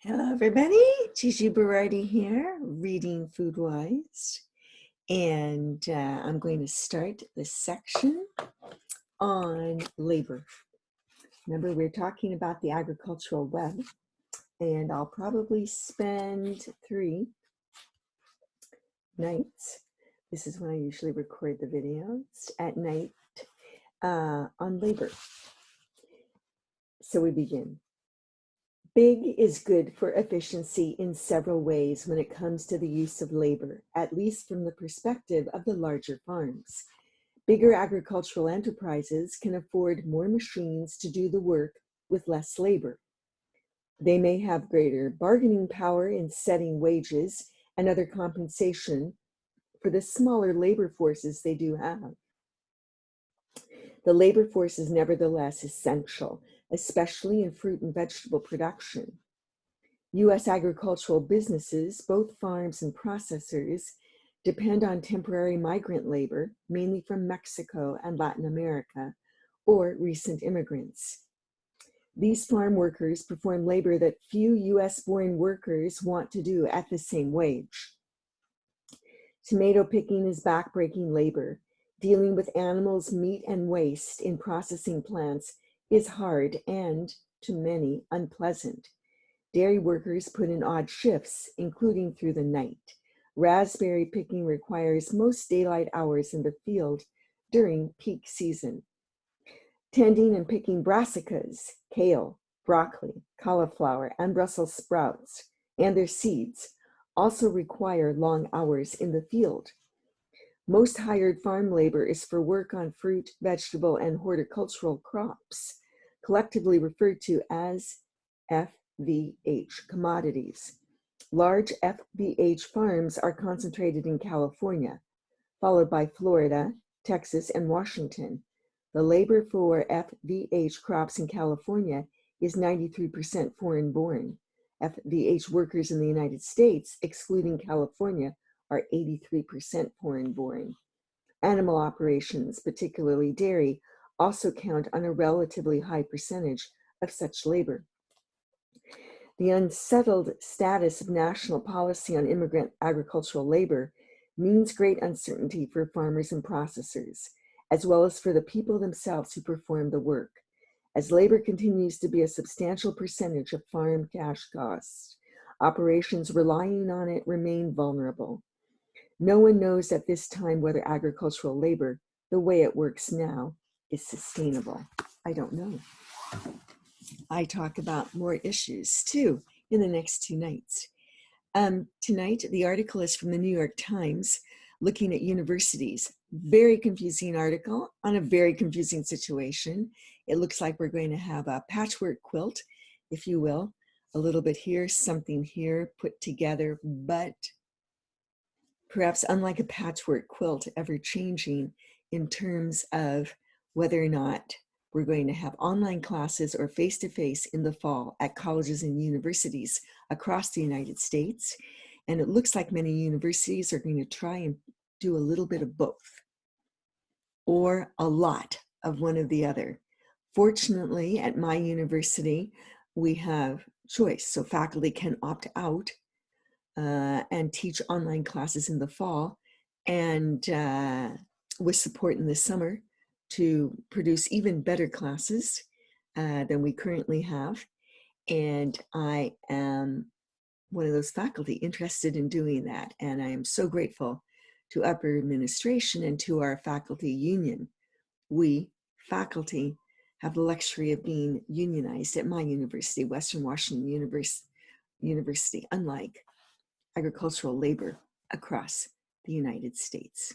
Hello, everybody. Gigi Berardi here, reading FoodWISE. And I'm going to start this section on labor. Remember, we're talking about the agricultural web, and I'll probably spend 3 nights. This is when I usually record the videos at night on labor. So we begin. Big is good for efficiency in several ways when it comes to the use of labor, at least from the perspective of the larger farms. Bigger agricultural enterprises can afford more machines to do the work with less labor. They may have greater bargaining power in setting wages and other compensation for the smaller labor forces they do have. The labor force is nevertheless essential, especially in fruit and vegetable production. U.S. agricultural businesses, both farms and processors, depend on temporary migrant labor, mainly from Mexico and Latin America, or recent immigrants. These farm workers perform labor that few U.S.-born workers want to do at the same wage. Tomato picking is backbreaking labor. Dealing with animals' meat and waste in processing plants is hard and, to many, unpleasant. Dairy workers put in odd shifts, including through the night. Raspberry picking requires most daylight hours in the field during peak season. Tending and picking brassicas, kale, broccoli, cauliflower, and Brussels sprouts, and their seeds also require long hours in the field. Most hired farm labor is for work on fruit, vegetable, and horticultural crops, collectively referred to as FVH commodities. Large FVH farms are concentrated in California, followed by Florida, Texas, and Washington. The labor for FVH crops in California is 93% foreign-born. FVH workers in the United States, excluding California, are 83% foreign-born. Animal operations, particularly dairy, also count on a relatively high percentage of such labor. The unsettled status of national policy on immigrant agricultural labor means great uncertainty for farmers and processors, as well as for the people themselves who perform the work. As labor continues to be a substantial percentage of farm cash costs, operations relying on it remain vulnerable. No one knows at this time whether agricultural labor, the way it works now, is sustainable. I don't know. I talk about more issues too in the next 2 nights. Tonight, the article is from the New York Times looking at universities. Very confusing article on a very confusing situation. It looks like we're going to have a patchwork quilt, if you will, a little bit here, something here put together, but perhaps unlike a patchwork quilt, ever changing in terms of whether or not we're going to have online classes or face-to-face in the fall at colleges and universities across the United States. And it looks like many universities are going to try and do a little bit of both or a lot of one or the other. Fortunately, at my university, we have choice. So faculty can opt out and teach online classes in the fall, and with support in the summer to produce even better classes than we currently have. And I am one of those faculty interested in doing that. And I am so grateful to upper administration and to our faculty union. We, faculty, have the luxury of being unionized at my university, Western Washington University, unlike agricultural labor across the United States.